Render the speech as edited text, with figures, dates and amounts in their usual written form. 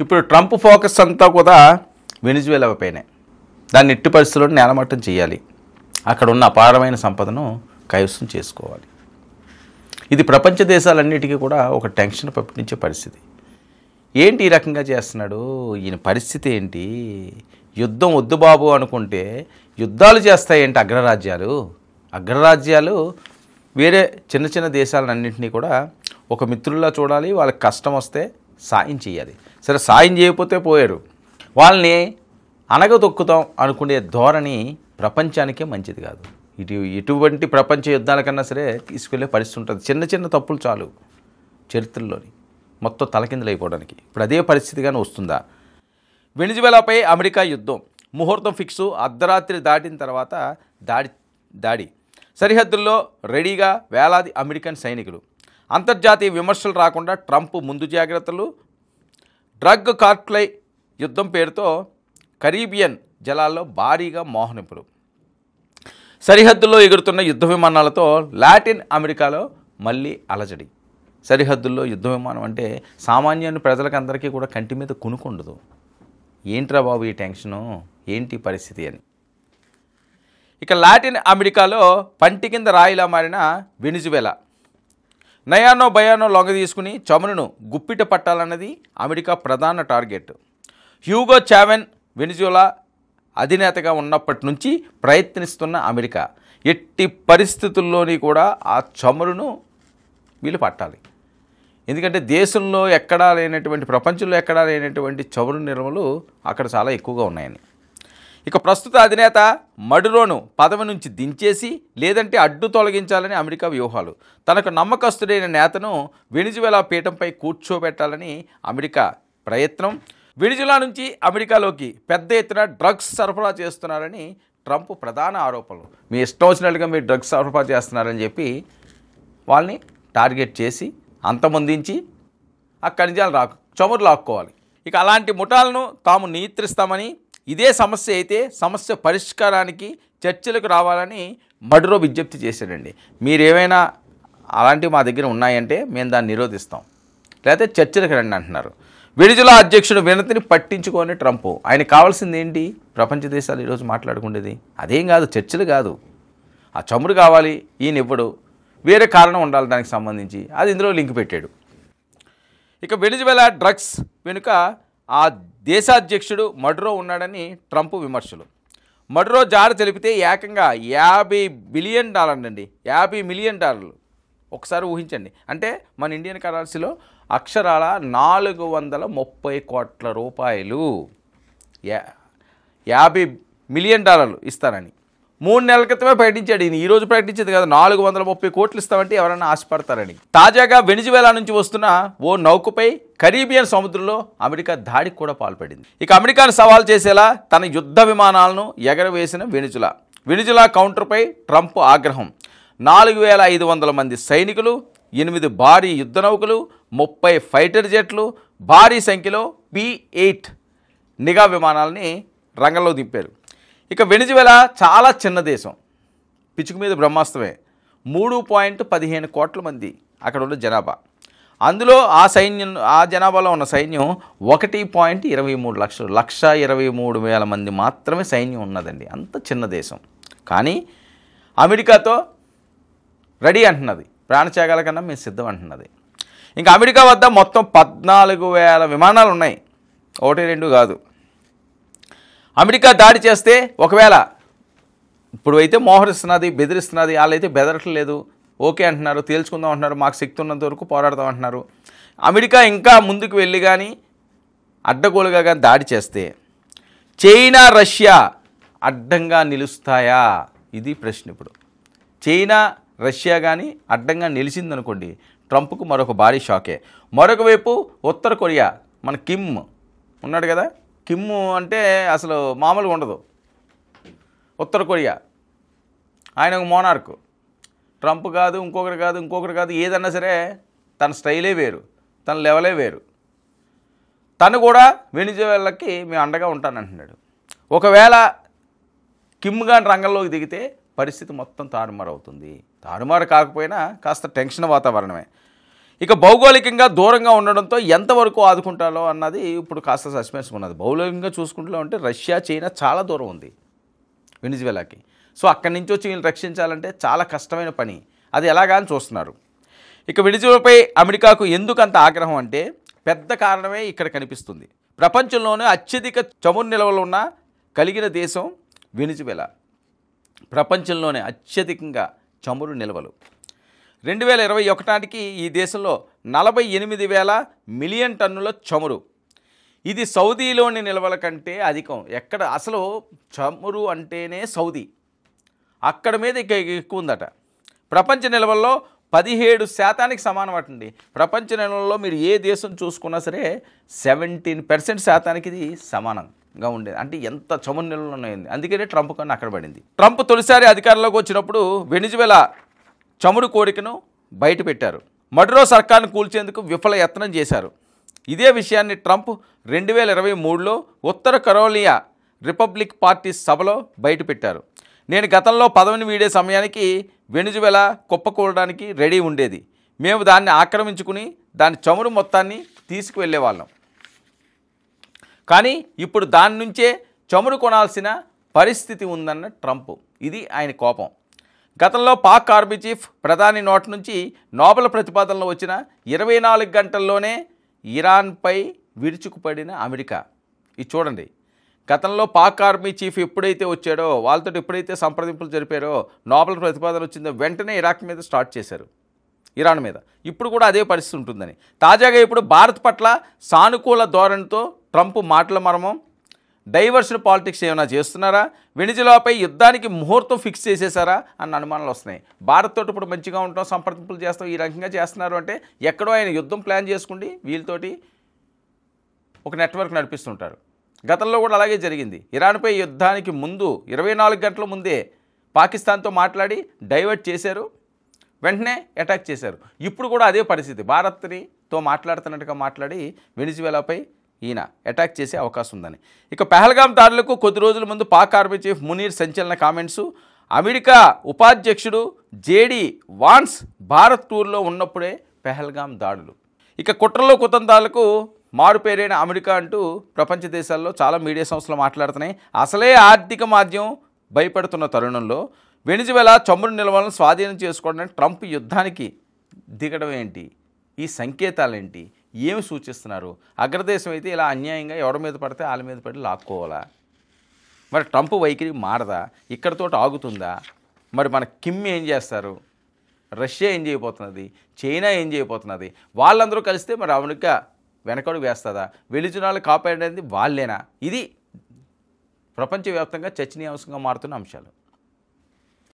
ఇప్పుడు Trump focus అంతా కూడా వెనిజువేలా పైనే. దాన్ని ఎట్టి పరిస్థితుల్లో నేలమట్టం చేయాలి, అక్కడ ఉన్న అపారమైన సంపదను కైవసం చేసుకోవాలి. ఇది ప్రపంచ దేశాలన్నిటికీ కూడా ఒక టెన్షన్ పంపించే పరిస్థితి. ఏంటి ఈ రకంగా చేస్తున్నాడు, ఈయన పరిస్థితి ఏంటి? యుద్ధం వద్దు బాబు అనుకుంటే యుద్ధాలు చేస్తాయేంటి అగ్రరాజ్యాలు వేరే చిన్న చిన్న దేశాలన్నింటినీ కూడా ఒక మిత్రుల్లా చూడాలి, వాళ్ళకి కష్టం వస్తే సాయం చేయాలి. సరే, సాయం చేయకపోతే పోయారు, వాళ్ళని అనగదొక్కుతాం అనుకునే ధోరణి ప్రపంచానికే మంచిది కాదు. ఎటువంటి ప్రపంచ యుద్ధాల కన్నా సరే తీసుకెళ్లే పరిస్థితి ఉంటుంది. చిన్న చిన్న తప్పులు చాలు చరిత్రలోని మొత్తం తలకిందులైపోవడానికి. ఇప్పుడు అదే పరిస్థితిగానే వస్తుందా? వెనిజువేలాపై అమెరికా యుద్ధం ముహూర్తం ఫిక్సు, అర్ధరాత్రి దాటిన తర్వాత దాడి సరిహద్దుల్లో రెడీగా వేలాది అమెరికన్ సైనికులు. అంతర్జాతీయ విమర్శలు రాకుండా ట్రంప్ ముందు జాగ్రత్తలు. డ్రగ్ కార్టెల్ యుద్ధం పేరుతో కరీబియన్ జలాల్లో భారీగా మోహరింపులు. సరిహద్దుల్లో ఎగురుతున్న యుద్ధ విమానాలతో లాటిన్ అమెరికాలో మళ్ళీ అలజడి. సరిహద్దుల్లో యుద్ధ విమానం అంటే సామాన్య ప్రజలకు అందరికీ కూడా కంటి మీద కునుకుండదు. ఏంట్రా బాబు ఈ టెన్షను, ఏంటి పరిస్థితి అని. ఇక లాటిన్ అమెరికాలో పంటి కింద రాయిలా మారిన వెనిజువేలా. నయానో భయానో లొంగ తీసుకుని చమురును గుప్పిట పట్టాలన్నది అమెరికా ప్రధాన టార్గెట్. హ్యూగో చావెన్ వెనిజువేలా అధినేతగా ఉన్నప్పటి నుంచి ప్రయత్నిస్తున్న అమెరికా ఎట్టి పరిస్థితుల్లోని కూడా ఆ చమురును వీళ్ళు పట్టాలి. ఎందుకంటే దేశంలో ఎక్కడా లేనటువంటి, ప్రపంచంలో ఎక్కడా లేనటువంటి చమురు నిల్వలు అక్కడ చాలా ఎక్కువగా ఉన్నాయని. ఇక ప్రస్తుత అధినేత మడురోను పదవి నుంచి దించేసి లేదంటే అడ్డు తొలగించాలని అమెరికా వ్యూహాలు. తనకు నమ్మకస్తుడైన నేతను వెనిజువేలా పీఠంపై కూర్చోబెట్టాలని అమెరికా ప్రయత్నం. వెనిజువేలా నుంచి అమెరికాలోకి పెద్ద ఎత్తున డ్రగ్స్ సరఫరా చేస్తున్నారని ట్రంప్ ప్రధాన ఆరోపణలు. మీ ఇష్టం వచ్చినట్టుగా మీరు డ్రగ్స్ సరఫరా చేస్తున్నారని చెప్పి వాళ్ళని టార్గెట్ చేసి అంతమొందించి అక్కడి నుంచి చమురు లాక్కోవాలి. ఇక అలాంటి ముఠాలను తాము నియంత్రిస్తామని, ఇదే సమస్య అయితే సమస్య పరిష్కారానికి చర్చలకు రావాలని మడురో విజ్ఞప్తి చేశాడండి. మీరేమైనా అలాంటివి మా దగ్గర ఉన్నాయంటే మేము దాన్ని నిరోధిస్తాం, లేకపోతే చర్చలకు రండి అంటున్నారు. వెనిజువేలా అధ్యక్షుడు వినతిని పట్టించుకొని ట్రంప్. ఆయనకు కావాల్సింది ఏంటి? ప్రపంచ దేశాలు ఈరోజు మాట్లాడుకునేది అదేం కాదు, చర్చలు కాదు. ఆ చమురు కావాలి, ఈయన ఇవ్వడు, వేరే కారణం ఉండాలి దానికి సంబంధించి, అది ఇందులో లింక్ పెట్టాడు. ఇక వెనిజువేలా డ్రగ్స్ వెనుక ఆ దేశాధ్యక్షుడు మడురో ఉన్నాడని ట్రంప్ విమర్శలు. మడురో జాడ తెలిపితే ఏకంగా $50 బిలియన్ అండి, $50 మిలియన్. ఒకసారి ఊహించండి, అంటే మన ఇండియన్ కరెన్సీలో అక్షరాల 430 కోట్ల రూపాయలు, $50 మిలియన్ ఇస్తానని 3 నెలల క్రితమే ప్రకటించాడు. ఈరోజు ప్రకటించేది కదా, 430 కోట్లు ఇస్తామంటే ఎవరైనా ఆశపడతారని. తాజాగా వెనిజువేలా నుంచి వస్తున్న ఓ నౌకపై కరీబియన్ సముద్రంలో అమెరికా దాడికి కూడా పాల్పడింది. ఇక అమెరికాను సవాల్ చేసేలా తన యుద్ధ విమానాలను ఎగరవేసిన వెనిజువేలా కౌంటర్పై ట్రంప్ ఆగ్రహం. 4500 మంది సైనికులు, 8 భారీ యుద్ధ నౌకలు, 30 ఫైటర్ జెట్లు, భారీ సంఖ్యలో P-8 నిఘా విమానాలని రంగంలో దింపారు. ఇక వెనిజువేలా చాలా చిన్న దేశం, పిచ్చుకు మీద బ్రహ్మాస్త్రమే. 3.15 కోట్ల మంది అక్కడ ఉన్న జనాభా. అందులో ఆ జనాభాలో ఉన్న సైన్యం 1.23 లక్షలు, 1,23,000 మంది మాత్రమే సైన్యం ఉన్నదండి. అంత చిన్న దేశం, కానీ అమెరికాతో రెడీ అంటున్నది, ప్రాణత్యాగాల కన్నా మేము సిద్ధం అంటున్నది. ఇంకా అమెరికా వద్ద మొత్తం 14,000 విమానాలు ఉన్నాయి, 1-2 కాదు. అమెరికా దాడి చేస్తే ఒకవేళ, ఇప్పుడు అయితే మోహరిస్తున్నది, బెదిరిస్తున్నది, వాళ్ళైతే బెదరట్లేదు, ఓకే అంటున్నారు, తేల్చుకుందాం అంటున్నారు, మాకు శక్తి ఉన్నంత వరకు పోరాడదాం అంటున్నారు. అమెరికా ఇంకా ముందుకు వెళ్ళి కానీ అడ్డగోలుగా కానీ దాడి చేస్తే చైనా రష్యా అడ్డంగా నిలుస్తాయా? ఇది ప్రశ్న. ఇప్పుడు చైనా రష్యా కానీ అడ్డంగా నిలిచిందనుకోండి, ట్రంప్కు మరొక భారీ షాకే. మరొక వైపు ఉత్తర కొరియా, మన కిమ్ ఉన్నాడు కదా, కిమ్ అంటే అసలు మామూలుగా ఉండదు. ఉత్తర కొరియా ఆయన ఒక మోనార్కు, ట్రంప్ కాదు, ఇంకొకరు కాదు, ఏదన్నా సరే తన స్టైలే వేరు, తన లెవెలే వేరు. తను కూడా వెనిజువేలాకి మేము అండగా ఉంటానంటున్నాడు. ఒకవేళ కిమ్ గాని రంగంలోకి దిగితే పరిస్థితి మొత్తం తారుమారు అవుతుంది. తారుమారు కాకపోయినా కాస్త టెన్షన్ వాతావరణమే. ఇక భౌగోళికంగా దూరంగా ఉండడంతో ఎంతవరకు ఆదుకుంటారో అన్నది ఇప్పుడు కాస్త సస్పెన్స్ ఉన్నది. భౌగోళికంగా చూసుకుంటూ ఉంటే రష్యా, చైనా చాలా దూరం ఉంది వెనిజువేలాకి. సో అక్కడి నుంచి వచ్చి వీళ్ళు రక్షించాలంటే చాలా కష్టమైన పని. అది ఎలాగా అని చూస్తున్నారు. ఇక వెనిజువేలాపై అమెరికాకు ఎందుకు అంత ఆగ్రహం అంటే పెద్ద కారణమే ఇక్కడ కనిపిస్తుంది. ప్రపంచంలోనే అత్యధిక చమురు నిల్వలు ఉన్న కలిగిన దేశం వెనిజువేలా. ప్రపంచంలోనే అత్యధికంగా చమురు నిల్వలు. 2021 నాటికి ఈ దేశంలో 48,000 మిలియన్ టన్నుల చమురు. ఇది సౌదీలోని నిల్వల కంటే అధికం. ఎక్కడ అసలు చమురు అంటేనే సౌదీ, అక్కడ మీద ఇక ఎక్కువ ఉందట. ప్రపంచ నిల్వల్లో 17% సమానం అటండి. ప్రపంచ నిల్వల్లో మీరు ఏ దేశం చూసుకున్నా సరే 17% శాతానికి ఇది సమానంగా ఉండేది. అంటే ఎంత చమురు నిల్వలు ఉన్నాయండి. అందుకనే ట్రంప్ కన్నా అక్కడ పడింది. ట్రంప్ తొలిసారి అధికారంలోకి వచ్చినప్పుడు వెనిజువేలా చమురు కోరికను బయటపెట్టారు. మడురో సర్కార్ను కూల్చేందుకు విఫల యత్నం చేశారు. ఇదే విషయాన్ని ట్రంప్ 2023లో ఉత్తర కరోలియా రిపబ్లిక్ పార్టీ సభలో బయటపెట్టారు. నేను గతంలో పదవిని వీడే సమయానికి వెనిజువేలా కుప్పకూలడానికి రెడీ ఉండేది. మేము దాన్ని ఆక్రమించుకుని దాని చమురు మొత్తాన్ని తీసుకువెళ్ళేవాళ్ళం. కానీ ఇప్పుడు దాని నుంచే చమురు కొనాల్సిన పరిస్థితి ఉందన్న ట్రంప్. ఇది ఆయన కోపం. గతంలో పాక్ ఆర్మీ చీఫ్ ప్రధాని నోటి నుంచి నోబెల్ ప్రతిపాదనలో వచ్చిన 24 గంటల్లోనే ఇరాన్పై విరుచుకుపడిన అమెరికా. ఇది చూడండి. గతంలో పాక్ ఆర్మీ చీఫ్ ఎప్పుడైతే వచ్చాడో, వాళ్ళతో ఎప్పుడైతే సంప్రదింపులు జరిపారో, నోబెల్ ప్రతిపాదన వచ్చిందో వెంటనే ఇరాక్ మీద స్టార్ట్ చేశారు, ఇరాన్ మీద. ఇప్పుడు కూడా అదే పరిస్థితి ఉంటుందని. తాజాగా ఇప్పుడు భారత్ పట్ల సానుకూల ధోరణితో ట్రంప్ మాటల మర్మం. డైవర్షన్ పాలిటిక్స్ ఏమైనా చేస్తున్నారా, వెనిజువేలాపై యుద్ధానికి ముహూర్తం ఫిక్స్ చేసేసారా అన్న అనుమానాలు వస్తున్నాయి. భారత్ తోటి ఇప్పుడు మంచిగా ఉంటాం, సంప్రదింపులు చేస్తాం, ఈ రకంగా చేస్తున్నారు అంటే ఎక్కడో ఆయన యుద్ధం ప్లాన్ చేసుకుండి వీళ్ళతోటి ఒక నెట్వర్క్ నడిపిస్తుంటారు. గతంలో కూడా అలాగే జరిగింది. ఇరాన్పై యుద్ధానికి ముందు 24 గంటల ముందే పాకిస్తాన్తో మాట్లాడి డైవర్ట్ చేశారు, వెంటనే అటాక్ చేశారు. ఇప్పుడు కూడా అదే పరిస్థితి. భారత్తో మాట్లాడుతున్నట్టుగా మాట్లాడి వెనిజువేలాపై ఈయన అటాక్ చేసే అవకాశం ఉందని. ఇక పెహల్గాం దాడులకు కొద్ది రోజుల ముందు పాక్ ఆర్మీ చీఫ్ మునీర్ సంచలన కామెంట్స్. అమెరికా ఉపాధ్యక్షుడు జేడీ వాన్స్ భారత్ టూర్లో ఉన్నప్పుడే పెహల్గాం దాడులు. ఇక కుట్రలో కుతంత్రాలకు మారుపేరైన అమెరికా అంటూ ప్రపంచ దేశాల్లో చాలా మీడియా సంస్థలు మాట్లాడుతున్నాయి. అసలే ఆర్థిక మాధ్యం భయపడుతున్న తరుణంలో వెనిజువేలా చమురు నిల్వలను స్వాధీనం చేసుకోవడానికి ట్రంప్ యుద్ధానికి దిగడం ఏంటి? ఈ సంకేతాలు ఏంటి? ఏమి సూచిస్తున్నారు? అగ్రదేశం అయితే ఇలా అన్యాయంగా ఎవరి మీద పడితే వాళ్ళ మీద పడి లాక్కోవాలా? మరి ట్రంప్ వైఖరి మారదా? ఇక్కడితో ఆగుతుందా? మరి మన కిమ్ ఏం చేస్తారు? రష్యా ఏం చేయబోతున్నది? చైనా ఏం చేయబోతున్నది? వాళ్ళందరూ కలిస్తే మరి అమెరికా వెనకడుగు వేస్తుందా? వెనిజువేలాను కాపాడేది వాళ్ళేనా? ఇది ప్రపంచవ్యాప్తంగా చర్చనీయాంశంగా మారుతున్న అంశాలు.